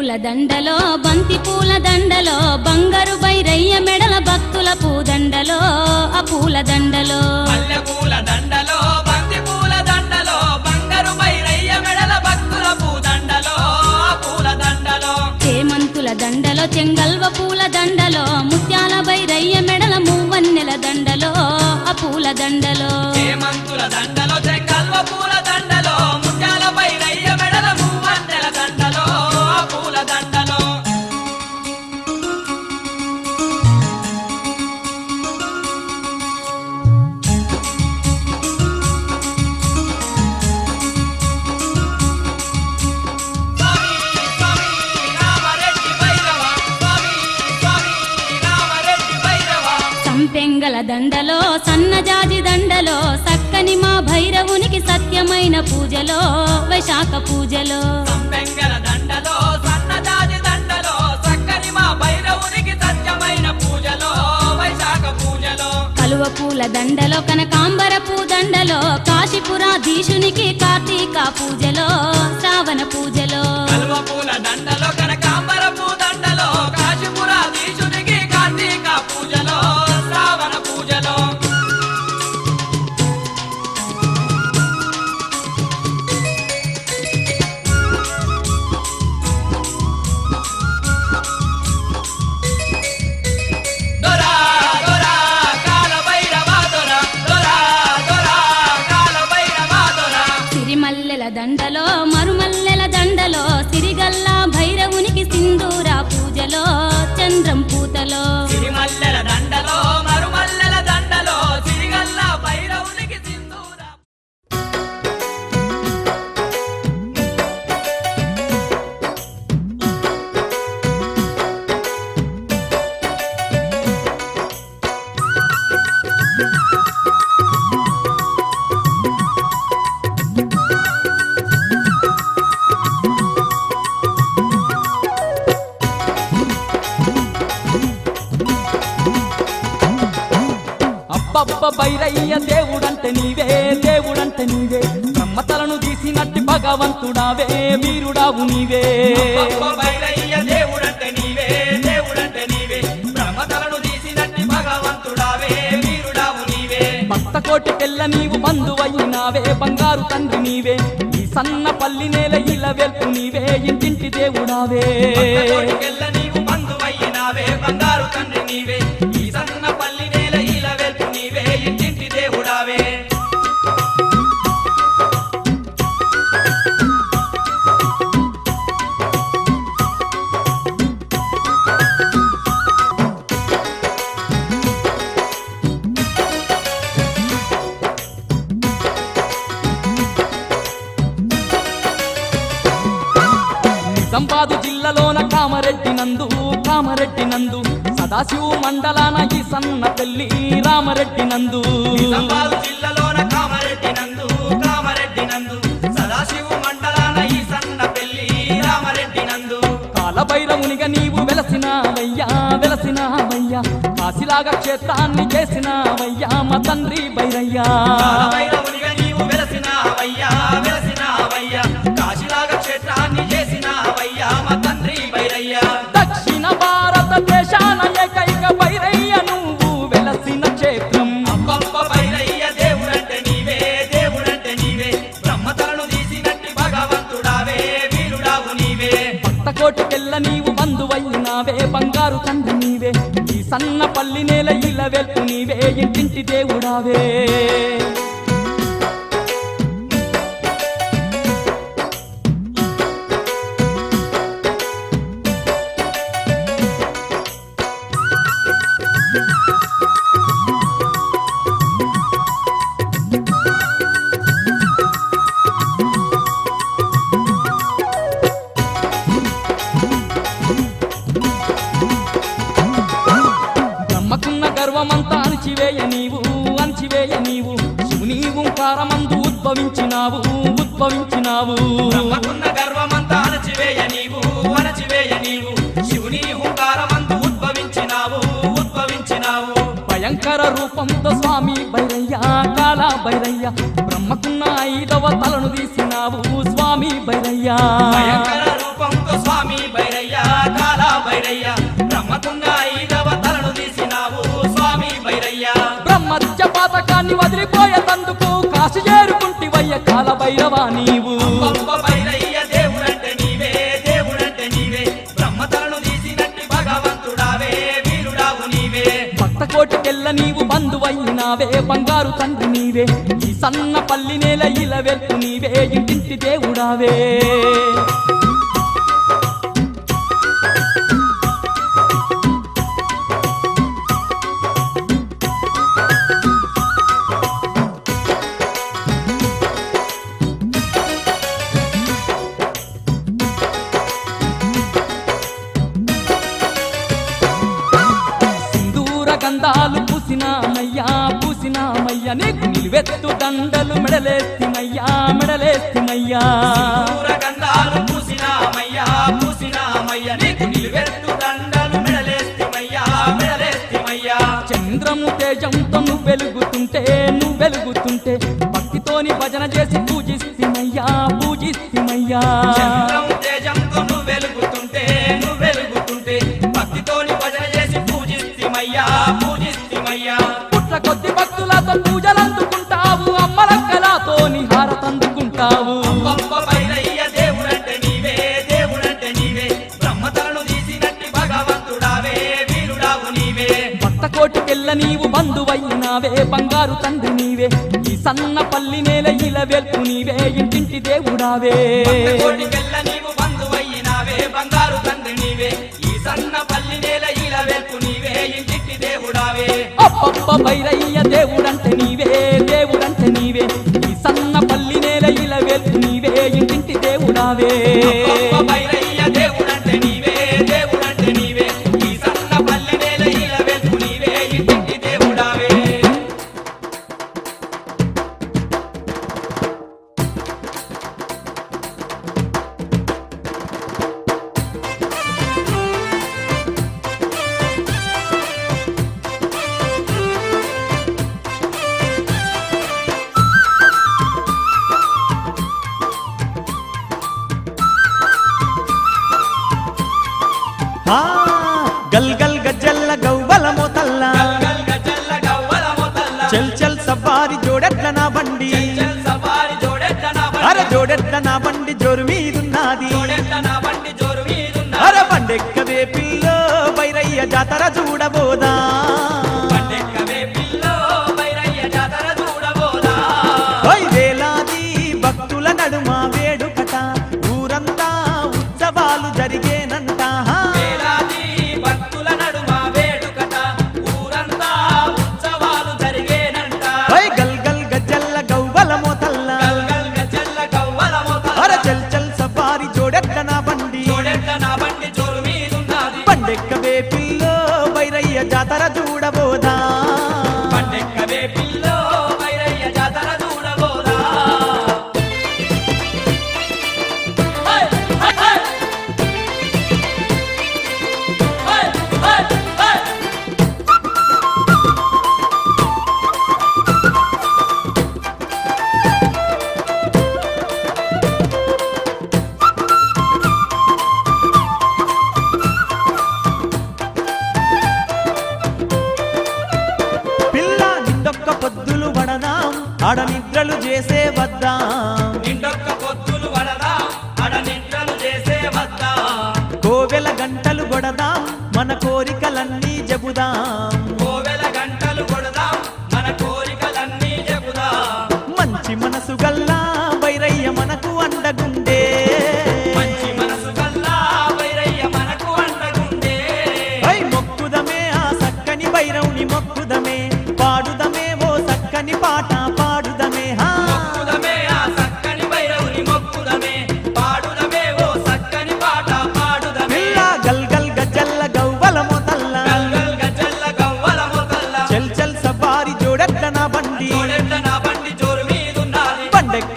పూల దండలో బంతి పూల దండలో బంగారు బైరయ్య మెడల భక్తుల పూదండలో ఆ పూల దండలో మల్లె పూల దండలో బంతి పూల దండలో బంగారు బైరయ్య మెడల భక్తుల పూదండలో ఆ పూల దండలో చేమంతుల దండలో చెంగల్వ పూల దండలో ముత్యాల బైరయ్య మెడల మూవన్నెల దండలో ఆ పూల దండలో చేమంతుల దండలో చెంగల్వ పూల దండలో ముత్యాల బైరయ్య మెడల మూవన్నెల దండలో ఆ పూల దండలో సంపెంగల దండలో సన్నజాజి దండలో సక్కని మా భైరవునికి సత్యమైన పూజలో వైశాఖ పూజలో సంపెంగల దండలో సన్నజాజి దండలో చక్కని మా భైరవునికి సత్యమైన పూజలో వైశాఖ పూజలో కలువ పూల దండలో కనకాంబర పూదండలో కాశీపురాధీశునికి కార్తీక పూజలో శ్రావణ పూజలో కలువ పూల దండలో కనకాంబర పూదండలో కాశీపురాధీశునికి కార్తీక పూజలో శ్రావణ పూజలో దొరా దొరా కాల భైరవ దొరా దొరా దొరా కాల భైరవ దొరా సిరిమల్లెల దండలో మరుమల్లెల దండలో సిరిగల్లా భైరవునికి సింధూర పూజలో చంద్రం పూతలో సిరిమల్లెల దండలో మరుమల్లెల దండలో సిరిగల్ల భైరవునికి సింధూర అబ్బబ్బ బైరయ్య దేవుడంటే నీవే దేవుడంటే నీవే బ్రహ్మతలను తీసినట్టి భగవంతుడావే వీరుడావు నీవే అబ్బబ్బ భైరయ్య దేవుడంటే నీవే దేవుడంటే నీవే బ్రహ్మతలను తీసినట్టి భగవంతుడావే వీరుడావు నీవే భక్త కోటి తెల్ల నీవు బంధువైనావే బంగారు తండ్రి నీవే ఈ సన్న పల్లి నేల ఇలా వెల్పు నీవే ఇంటింటి దేవుడావే కోటికెళ్ళ నీవు బంధువయ్యినావే బంగారు తండ్రి నీవే ఈ సన్న పల్లి నేల ఇలా వెల్పు నీవే ఇంటింటి దేవుడావే నిజామాబాదు జిల్లాలోన కామరెడ్డి నందు సదాశివు మండలాన ఈ సన్న పెళ్లి రామరెడ్డి నందు నిజామాబాదు జిల్లాలోన కామారెడ్డి నందు సదాశివు మండలాన ఈ సన్న పెళ్లి రామరెడ్డి నందు కాలభైరవునిగా నీవు వెలసినావయ్యా కాశీలాగా క్షేత్రాన్ని చేసినావయ్యా మా తండ్రి భైరయ్యా భైరవునిగా నీవు వెలసినావయ్యా కాశీలాగా క్షేత్రాన్ని చేసినావయ్యా మా తండ్రి భైరయ్యా దక్షిణ భారతదేశాన ఏకైక భైరయ్య నువ్వు వెలసిన క్షేత్రం అబ్బబ్బ భైరయ్య దేవుడంటే నీవే బ్రహ్మతలను తీసినట్టి భగవంతుడావే వీరుడావు నీవే భక్త కోటికెళ్ళ నీవు బంధువైనావే బంగారు తండ్రి నీవే ఈ సన్న పల్లి నేల ఇలా వెల్పు నీవే ఇంటింటి దేవుడావే బ్రహ్మకున్న గర్వమంతా అణిచివేయ నీవు శివుని ఓంకారమందు ఉద్భవించినావు బ్రహ్మకున్న గర్వమంతా అణచివేయ నీవు శివుని హుంకారమందు ఉద్భవించినావు భయంకర రూపంతో స్వామి భైరయ్య కాలా భైరయ్య బ్రహ్మకున్న 5వ తలను తీసినావు స్వామి భైరయ్య భయంకర రూపం రూపంతో స్వామి భైరయ్య కాలా భైరయ్య బ్రహ్మకున్న ఐదవ తలను తీసినావు స్వామి భైరయ్య బ్రహ్మత్య పాతకాన్ని వదిలిపోయేందుకు కాశీ చేరుకుంటివయ్య కాల భైరవా నీవు గొప్ప భైరయ్య దేవుడంటే నీవే దేవుడంటే నీవే బ్రహ్మతలను తీసినట్టి భగవంతుడావే వీరుడావు నీవే భక్త కోటికెళ్ళ నీవు బంధువైనావే బంగారు తండ్రి నీవే ఈ సన్న పల్లి నేల ఇలా వెళ్తు నీవే ఇంటింటి దేవుడావే గంధాలు పూసినామయ్యా నీకు నిలువెత్తు దండలు మెడలేస్తిమయ్యా మెడలేస్తిమయ్యా గంధాలు పూసినామయ్యా నీకు నిలువెత్తు దండలు మెడలేస్తిమయ్యా మెడలేస్తిమయ్యా చంద్రము తేజంతో నువ్వు వెలుగుతుంటే భక్తితోని భజన చేసి పూజిస్తిమయ్యా పూజిస్తిమయ్యా చంద్రము తేజంతో నువ్వు వెలుగుతుంటే భక్తితోని భజన చేసి పూజిస్తిమయ్యా పూజిస్తిమయ్యా పుట్ల కొద్ది భక్తులతో పూజలందుకుంటావు అమ్మలక్కలతోని హారతందుకుంటావు గొప్ప భైరయ్య దేవుడంటే నీవే బ్రహ్మతలను తీసినట్టి భగవంతుడావే వీరుడావు నీవే భక్త కోటికెళ్ళ నీవు బంధువైనావే బంగారు తండ్రి నీవే ఈ సన్న పల్లి నేల ఇలా వెళ్తు నీవే ఇంటింటి దేవుడావే కోటికెళ్ళ నీవు బంధువైనావే బంగారు తండ్రి నీవే ఈ సన్న పల్లి నేల ఇలా వెళ్తు నీవే ఇంటింటి దేవుడావే అప్పప్ప భైరయ్య దేవుడంటే నీవే ఈ సన్న పల్లి నేల ఇలా వెళ్తు నీవే ఇంటింటి దేవుడావే భైరయ్య దేవుడంటే నీవే ఈ సన్న పల్లి నేల ఇలా వెళ్తు నీవే ఇంటింటి దేవుడావే గల్ గల్ గజ్జల్ల గవ్వల మోతల్ల గల్ గజల్ల గవ్వల మొతల్ల చల్ చల్ సవారి జోడెట్ల నా బండి చల్ సవారి జోడెట్ల నా అర జోడెట్ల నా బండి జోరు మీదున్నది జోడెట్ల నా బండి జోరు మీదున్నా అర బండెక్కవే పిల్లో భైరయ్య జాతర చూడబోదా పండెక్కవే పిల్లో భైరయ్య జాతర చూడబోదా వేలాది భక్తుల నడుమ వేడుకట ఊరంతా ఉత్సవాలు జరిగేనంట వేలాది భక్తుల నడుమ వేడుకట ఊరంతా ఉత్సవాలు జరిగేనంట గల్ గల్ గజ్జల్ల గవ్వల మోతల్ల గల్ గల్ గజల్ల గవ్వల మొతల్ల అర చల్ చల్ సవారి జోడెట్ల నా బండి జోడెట్ల నా బండి జోరు మీదున్నది పండెక్కవే పిల్లో భైరయ్య జాతర చూడబోదా పండెక్కవే పిల్లో భైరయ్య జాతర చూడబోదా హై హై హై హై హై హై పిల్ల నిండొక్క పొద్దులు పడదాం ఆడ నిద్రలు చేసే వద్దాం నిండొక్క పొద్దులు వడదా అడ నిద్రలు చేసే వద్దా కోవెల గంటలు కొడదాం మన కోరికలన్నీ చెబుదాం కోవెల గంటలు కొడదాం మన కోరికలన్నీ చెబుదాం మంచి మనసు గల్లా భైరయ్య మనకు అండగుండే మంచి మనసు కల్లా భైరయ్య మనకు అండగుండే మొక్కుదమే ఆ సక్కని భైరవుని మొక్కుదమే పాడుదమే ఓ సక్కని పాట పాడుదమే మొక్కుదమే ఆ సక్కని భైరవుని మొక్కుదమే పాడుదమే ఓ సక్కని పాట పాడుదమే పిల్ల గల్ గల్ గజ్జల్ల గవ్వల మోతల్ల గల్ గల్ గజల్ల గవ్వల మొతల్ల చల్ చల్ సవారి జోడెట్ల నా బండి జోడెట్ల నా బండి జోరు మీదున్నది పండెక్క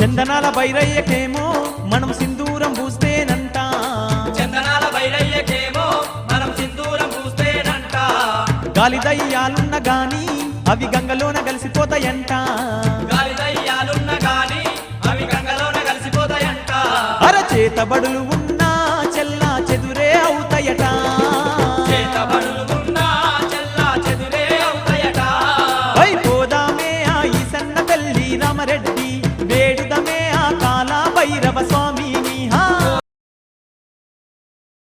చందనాల బైరయ్యకేమో మనం సింధూరం పూస్తేనంట చందనాల బైరయ్యకేమో మనం సింధూరం పూస్తేనంట గాలి దయ్యాలున్న గాని అవి గంగలోన కలిసిపోతాయంట గాలి దయ్యాలున్న గాని అవి గంగలోన కలిసిపోతాయంట అరచేతబడులు ఉన్నా చెల్లా చెదురే అవుతాయట చేతబడులు ఉన్నా చెల్లా చెదురే అవుతాయట పోదామే ఆ ఈ సన్న తల్లి రామరెడ్డి